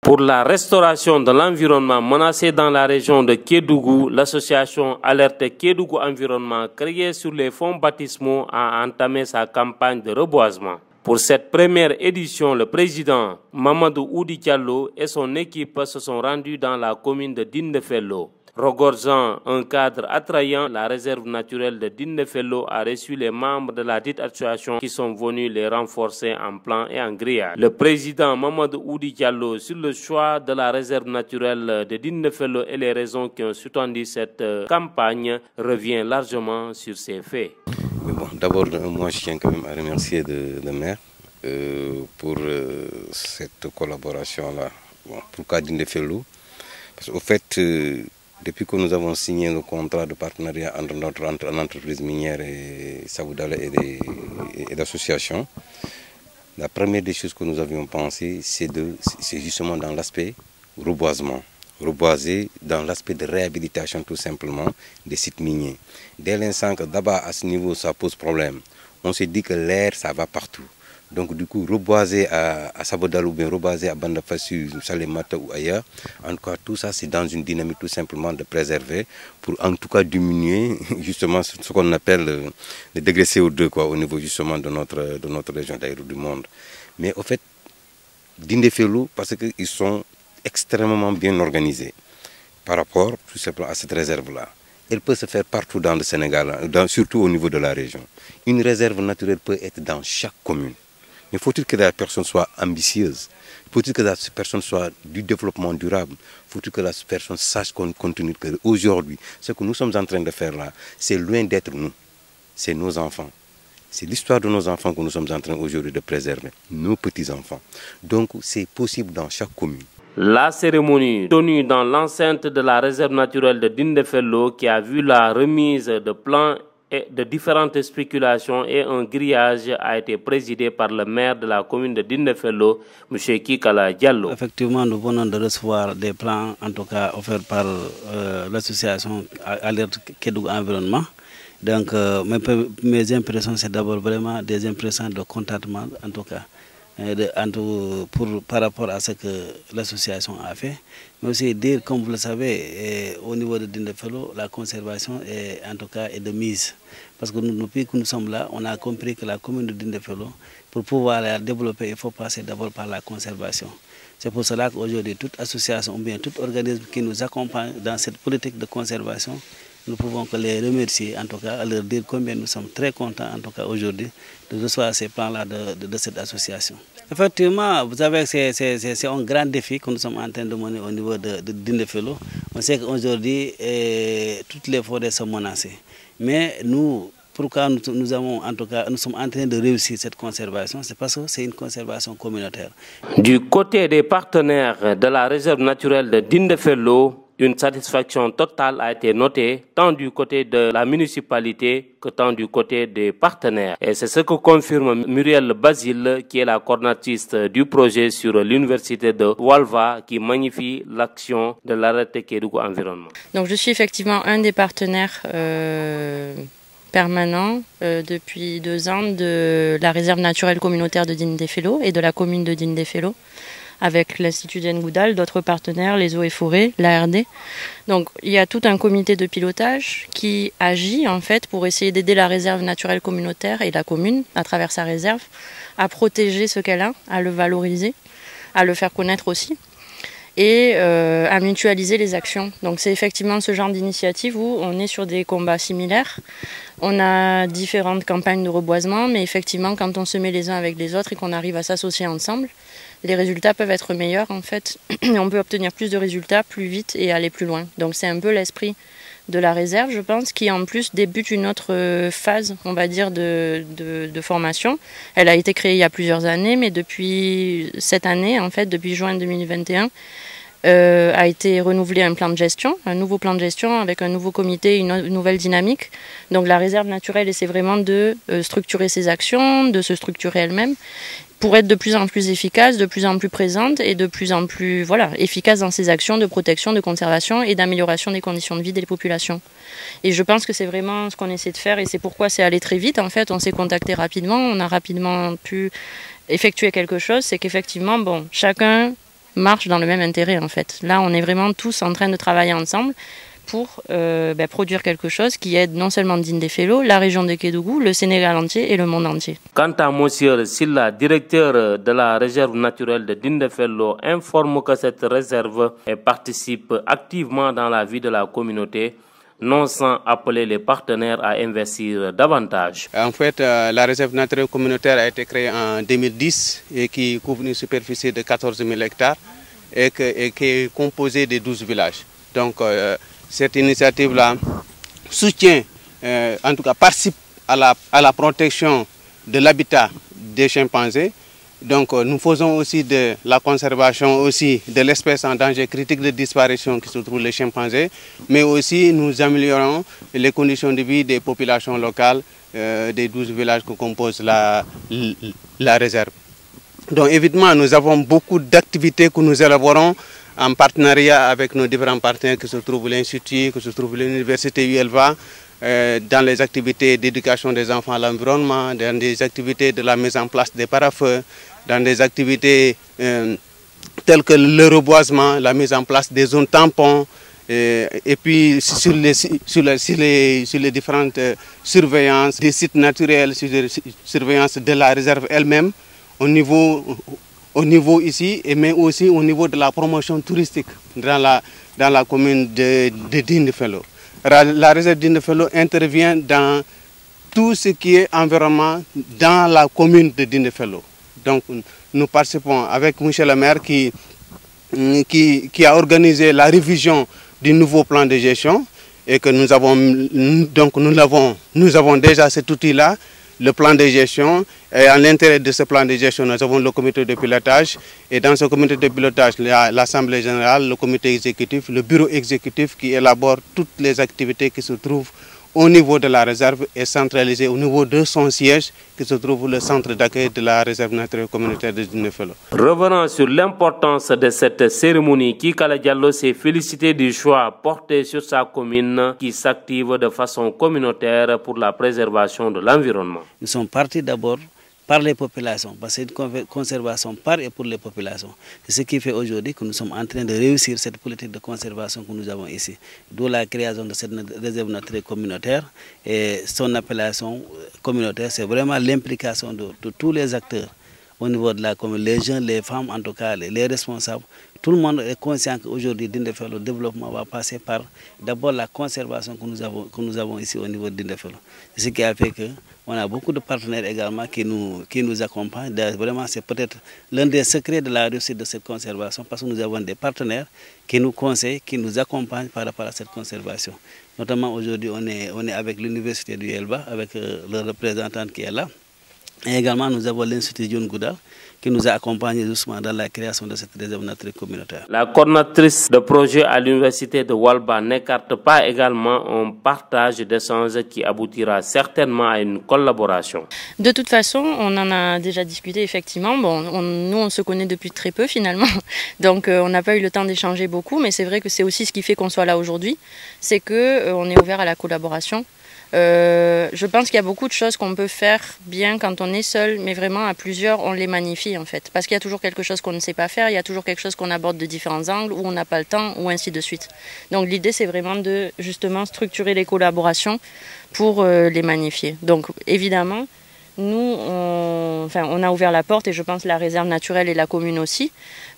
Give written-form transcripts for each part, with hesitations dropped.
Pour la restauration de l'environnement menacé dans la région de Kédougou, l'association Alerte Kédougou Environnement, créée sur les fonds baptismaux, a entamé sa campagne de reboisement. Pour cette première édition, le président Mamadou Oudi Diallo et son équipe se sont rendus dans la commune de Dindefello. Regorgeant un cadre attrayant, la réserve naturelle de Dindefello a reçu les membres de la dite association qui sont venus les renforcer en plan et en grillage. Le président Mamadou Oudi Diallo, sur le choix de la réserve naturelle de Dindefello et les raisons qui ont sous-tendu cette campagne, revient largement sur ces faits. Bon, d'abord, moi je tiens quand même à remercier le maire pour cette collaboration-là. Bon, pourquoi Dindefello? Parce qu'au fait, depuis que nous avons signé le contrat de partenariat entre notre entreprise minière et Saboudala et l'association, la première des choses que nous avions pensé, c'est justement dans l'aspect reboisement. Reboiser dans l'aspect de réhabilitation tout simplement des sites miniers. Dès l'instant que d'abord à ce niveau ça pose problème, on s'est dit que l'air ça va partout. Donc du coup reboiser à Sabodala ou bien reboiser à Banda Fassu, Salemata ou ailleurs, en tout cas tout ça c'est dans une dynamique tout simplement de préserver pour en tout cas diminuer justement ce qu'on appelle le degré CO2 quoi, au niveau justement de notre région d'ailleurs du monde. Mais au fait, Dindefello parce qu'ils sont extrêmement bien organisés par rapport tout simplement à cette réserve-là. Elle peut se faire partout dans le Sénégal, surtout au niveau de la région. Une réserve naturelle peut être dans chaque commune. Mais faut-il que la personne soit ambitieuse? Faut-il que la personne soit du développement durable? Faut-il que la personne sache continue qu'aujourd'hui, ce que nous sommes en train de faire là, c'est loin d'être nous. C'est nos enfants. C'est l'histoire de nos enfants que nous sommes en train aujourd'hui de préserver. Nos petits-enfants. Donc c'est possible dans chaque commune. La cérémonie tenue dans l'enceinte de la réserve naturelle de Dindefello qui a vu la remise de plans et de différentes spéculations et un grillage a été présidé par le maire de la commune de Dindefello, M. Kikala Diallo. Effectivement, nous venons de recevoir des plans, en tout cas offerts par l'association Alerte Kédougou Environnement. Donc mes impressions, c'est d'abord vraiment des impressions de contentement, en tout cas. Par rapport à ce que l'association a fait, mais aussi dire, comme vous le savez, au niveau de Dindefello, la conservation est en tout cas est de mise. Parce que depuis que nous sommes là, on a compris que la commune de Dindefello, pour pouvoir la développer, il faut passer d'abord par la conservation. C'est pour cela qu'aujourd'hui, toute association ou bien tout organisme qui nous accompagne dans cette politique de conservation, nous pouvons que les remercier, en tout cas, à leur dire combien nous sommes très contents, en tout cas aujourd'hui, de recevoir ces plans-là de cette association. Effectivement, vous savez que c'est un grand défi que nous sommes en train de mener au niveau de Dindefello. On sait qu'aujourd'hui, toutes les forêts sont menacées. Mais nous, pourquoi nous sommes en train de réussir cette conservation? C'est parce que c'est une conservation communautaire. Du côté des partenaires de la réserve naturelle de Dindefello, une satisfaction totale a été notée tant du côté de la municipalité que tant du côté des partenaires. Et c'est ce que confirme Muriel Basile, qui est la coordinatrice du projet sur l'université de Walva, qui magnifie l'action de l'Alerte Kédougou Environnement. Donc je suis effectivement un des partenaires permanents depuis 2 ans de la réserve naturelle communautaire de Dindefello et de la commune de Dindefello, avec l'Institut d'Engoudal, d'autres partenaires, les eaux et forêts, l'ARD. Donc il y a tout un comité de pilotage qui agit en fait pour essayer d'aider la réserve naturelle communautaire et la commune, à travers sa réserve, à protéger ce qu'elle a, à le valoriser, à le faire connaître aussi, et à mutualiser les actions. Donc c'est effectivement ce genre d'initiative où on est sur des combats similaires. On a différentes campagnes de reboisement, mais effectivement quand on se met les uns avec les autres et qu'on arrive à s'associer ensemble, les résultats peuvent être meilleurs en fait. On peut obtenir plus de résultats plus vite et aller plus loin. Donc c'est un peu l'esprit de la réserve, je pense, qui en plus débute une autre phase, on va dire, de formation. Elle a été créée il y a plusieurs années, mais depuis cette année, en fait, depuis juin 2021, a été renouvelé un plan de gestion, un nouveau plan de gestion avec un nouveau comité, une nouvelle dynamique. Donc la réserve naturelle essaie vraiment de structurer ses actions, de se structurer elle-même, pour être de plus en plus efficace, de plus en plus présente et de plus en plus efficace dans ses actions de protection, de conservation et d'amélioration des conditions de vie des populations. Et je pense que c'est vraiment ce qu'on essaie de faire et c'est pourquoi c'est allé très vite. En fait, on s'est contacté rapidement, on a rapidement pu effectuer quelque chose. C'est qu'effectivement, chacun marchent dans le même intérêt en fait. Là, on est vraiment tous en train de travailler ensemble pour produire quelque chose qui aide non seulement Dindéfelo, la région de Kédougou, le Sénégal entier et le monde entier. Quant à Monsieur Silla, directeur de la réserve naturelle de Dindéfelo, informe que cette réserve participe activement dans la vie de la communauté, non sans appeler les partenaires à investir davantage. En fait, la réserve naturelle communautaire a été créée en 2010 et qui couvre une superficie de 14 000 hectares et qui est composée de 12 villages. Donc, cette initiative-là soutient, en tout cas participe à la protection de l'habitat des chimpanzés. Donc nous faisons aussi de la conservation aussi de l'espèce en danger critique de disparition qui se trouve les chimpanzés, mais aussi nous améliorons les conditions de vie des populations locales des 12 villages que compose la réserve. Donc évidemment, nous avons beaucoup d'activités que nous élaborons en partenariat avec nos différents partenaires que se trouve l'Institut, que se trouve l'Université UELVA, dans les activités d'éducation des enfants à l'environnement, dans des activités de la mise en place des parafeux, dans des activités telles que le reboisement, la mise en place des zones tampons, et puis sur les différentes surveillances des sites naturels, sur les surveillances de la réserve elle-même, au niveau ici, mais aussi au niveau de la promotion touristique dans la commune de Dindéfelo. La réserve Dindéfelo intervient dans tout ce qui est environnement dans la commune de Dindéfelo. Donc nous participons avec Michel le maire qui a organisé la révision du nouveau plan de gestion et que nous avons déjà cet outil-là, le plan de gestion. Et à l'intérieur de ce plan de gestion, nous avons le comité de pilotage. Et dans ce comité de pilotage, il y a l'Assemblée générale, le comité exécutif, le bureau exécutif qui élabore toutes les activités qui se trouvent au niveau de la réserve et centralisées au niveau de son siège qui se trouve le centre d'accueil de la réserve naturelle communautaire de Dindéfelo. Revenant sur l'importance de cette cérémonie, Kikala Diallo s'est félicité du choix porté sur sa commune qui s'active de façon communautaire pour la préservation de l'environnement. Nous sommes partis d'abord par les populations, parce que c'est une conservation par et pour les populations. C'est ce qui fait aujourd'hui que nous sommes en train de réussir cette politique de conservation que nous avons ici. D'où la création de cette réserve naturelle communautaire et son appellation communautaire, c'est vraiment l'implication de tous les acteurs au niveau de la commune, les jeunes, les femmes, en tout cas les responsables. Tout le monde est conscient qu'aujourd'hui, le développement va passer par d'abord la conservation que nous avons ici au niveau de Dindéfelo. C'est ce qui a fait qu'on a beaucoup de partenaires également qui nous accompagnent. Vraiment, c'est peut-être l'un des secrets de la réussite de cette conservation parce que nous avons des partenaires qui nous conseillent, qui nous accompagnent par rapport à cette conservation. Notamment aujourd'hui, on est avec l'Université du Elba, avec le représentant qui est là. Et également, nous avons l'Institut John Goudal qui nous a accompagnés doucement dans la création de cette réserve naturelle communautaire. La coordinatrice de projet à l'Université de Walba n'écarte pas également un partage d'échanges qui aboutira certainement à une collaboration. De toute façon, on en a déjà discuté effectivement. Bon, nous, on se connaît depuis très peu finalement, donc on n'a pas eu le temps d'échanger beaucoup, mais c'est vrai que c'est aussi ce qui fait qu'on soit là aujourd'hui, c'est qu'on est ouvert à la collaboration. Je pense qu'il y a beaucoup de choses qu'on peut faire bien quand on est seul, mais vraiment à plusieurs, on les magnifie en fait. Parce qu'il y a toujours quelque chose qu'on ne sait pas faire, il y a toujours quelque chose qu'on aborde de différents angles, où on n'a pas le temps, ou ainsi de suite. Donc l'idée, c'est vraiment de justement structurer les collaborations pour les magnifier. Donc évidemment, nous, on a ouvert la porte, et je pense la réserve naturelle et la commune aussi,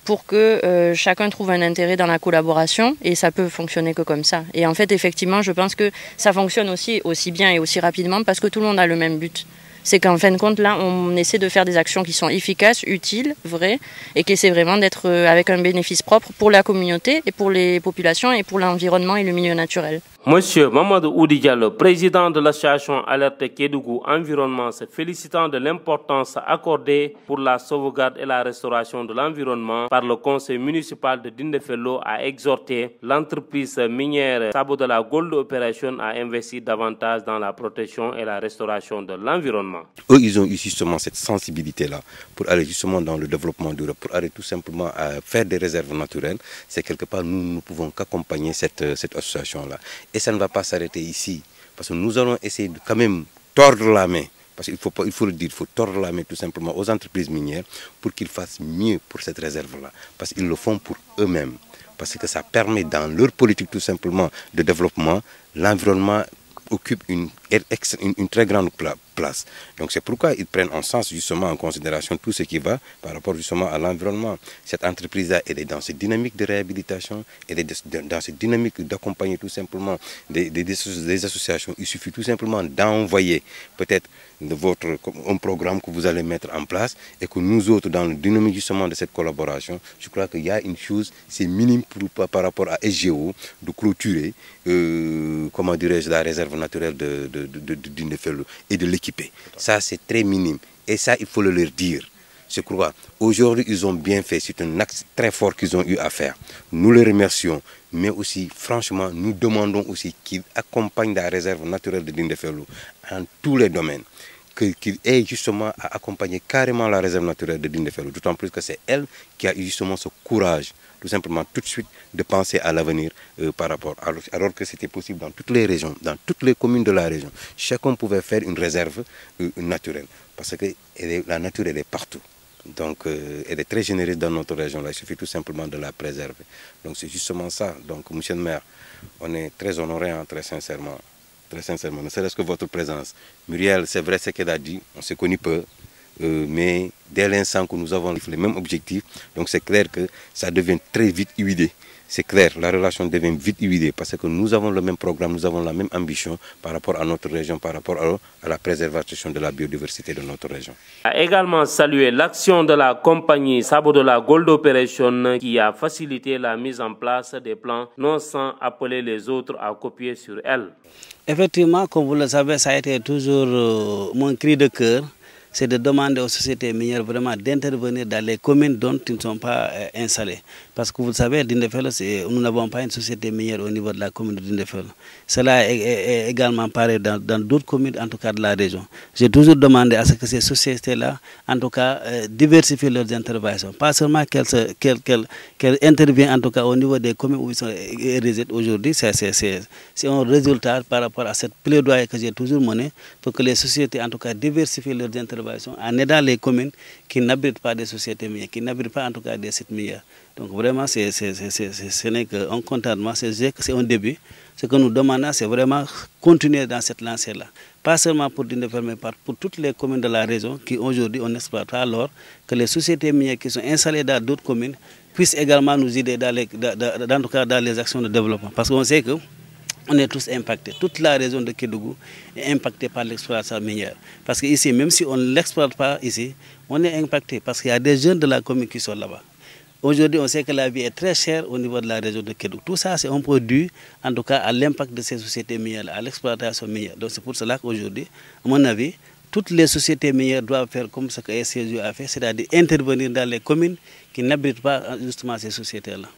pour que chacun trouve un intérêt dans la collaboration, et ça peut fonctionner que comme ça. Et en fait, effectivement, je pense que ça fonctionne aussi bien et aussi rapidement parce que tout le monde a le même but. C'est qu'en fin de compte, là, on essaie de faire des actions qui sont efficaces, utiles, vraies, et qui essaient vraiment d'être avec un bénéfice propre pour la communauté, et pour les populations, et pour l'environnement et le milieu naturel. Monsieur Mamadou Oudi Diallo, président de l'association Alerte Kédougou Environnement, se félicitant de l'importance accordée pour la sauvegarde et la restauration de l'environnement par le conseil municipal de Dindéfelo, a exhorté l'entreprise minière Sabo de la Gold Operation à investir davantage dans la protection et la restauration de l'environnement. Eux, ils ont eu justement cette sensibilité-là pour aller justement dans le développement durable, pour aller tout simplement à faire des réserves naturelles. C'est quelque part, nous ne pouvons qu'accompagner cette association-là. Et ça ne va pas s'arrêter ici, parce que nous allons essayer de quand même tordre la main Parce qu'il faut le dire, il faut tordre la main tout simplement aux entreprises minières pour qu'ils fassent mieux pour cette réserve-là. Parce qu'ils le font pour eux-mêmes. Parce que ça permet dans leur politique tout simplement de développement, l'environnement occupe une très grande place. Donc c'est pourquoi ils prennent en sens justement en considération tout ce qui va par rapport justement à l'environnement. Cette entreprise-là, elle est dans cette dynamique de réhabilitation, elle est dans cette dynamique d'accompagner tout simplement des associations. Il suffit tout simplement d'envoyer peut-être un programme que vous allez mettre en place et que nous autres, dans le dynamique justement de cette collaboration, je crois qu'il y a une chose, c'est minime par rapport à SGO, de clôturer, comment dirais-je, la réserve naturelle de Dindéfelo et de l'équiper. Ça, c'est très minime. Et ça, il faut le leur dire. Je crois. Aujourd'hui, ils ont bien fait. C'est un acte très fort qu'ils ont eu à faire. Nous les remercions. Mais aussi, franchement, nous demandons aussi qu'ils accompagnent la réserve naturelle de Dindéfelo en tous les domaines. Qu'il ait justement à accompagner carrément la réserve naturelle de Dindéfelo. D'autant plus que c'est elle qui a eu justement ce courage, tout simplement tout de suite, de penser à l'avenir par rapport. Alors que c'était possible dans toutes les régions, dans toutes les communes de la région. Chacun pouvait faire une réserve naturelle. Parce que la nature, elle est partout. Donc, elle est très généreuse dans notre région. Là. Il suffit tout simplement de la préserver. Donc, c'est justement ça. Donc, monsieur le maire, on est très honoré, hein, très sincèrement. Très sincèrement, ne serait-ce que votre présence. Muriel, c'est vrai ce qu'elle a dit, on se connaît peu, mais dès l'instant que nous avons les mêmes objectifs, donc c'est clair que ça devient très vite huilé. C'est clair, la relation devient vite huilée parce que nous avons le même programme, nous avons la même ambition par rapport à notre région, par rapport à la préservation de la biodiversité de notre région. A également salué l'action de la compagnie Sabodala Gold Operation qui a facilité la mise en place des plans, non sans appeler les autres à copier sur elle. Effectivement, comme vous le savez, ça a été toujours mon cri de cœur. C'est de demander aux sociétés minières vraiment d'intervenir dans les communes dont ils ne sont pas installés. Parce que vous le savez, Dindéfelo, nous n'avons pas une société minière au niveau de la commune de Dindéfelo. Cela est également pareil dans d'autres communes, en tout cas de la région. J'ai toujours demandé à ce que ces sociétés-là, en tout cas, diversifient leurs interventions. Pas seulement qu'elles interviennent, en tout cas, au niveau des communes où ils sont résident aujourd'hui. C'est un résultat par rapport à cette plaidoyer que j'ai toujours mené pour que les sociétés, en tout cas, diversifient leurs interventions en aidant les communes qui n'habitent pas des sociétés minières, qui n'habitent pas en tout cas des sites miniers. Donc vraiment, ce n'est qu'un contentement, c'est un début. Ce que nous demandons, c'est vraiment continuer dans cette lancée-là. Pas seulement pour Dindéfelo, mais pour toutes les communes de la région qui aujourd'hui on n'exploite pas, alors que les sociétés minières qui sont installées dans d'autres communes puissent également nous aider en tout cas dans les actions de développement. Parce qu'on sait que on est tous impactés. Toute la région de Kédougou est impactée par l'exploitation minière. Parce qu'ici, même si on ne l'exploite pas ici, on est impacté parce qu'il y a des jeunes de la commune qui sont là-bas. Aujourd'hui, on sait que la vie est très chère au niveau de la région de Kédougou. Tout ça, c'est un peu dû, en tout cas, à l'impact de ces sociétés minières, à l'exploitation minière. Donc c'est pour cela qu'aujourd'hui, à mon avis, toutes les sociétés minières doivent faire comme ce que SCJ a fait, c'est-à-dire intervenir dans les communes qui n'habitent pas justement ces sociétés-là.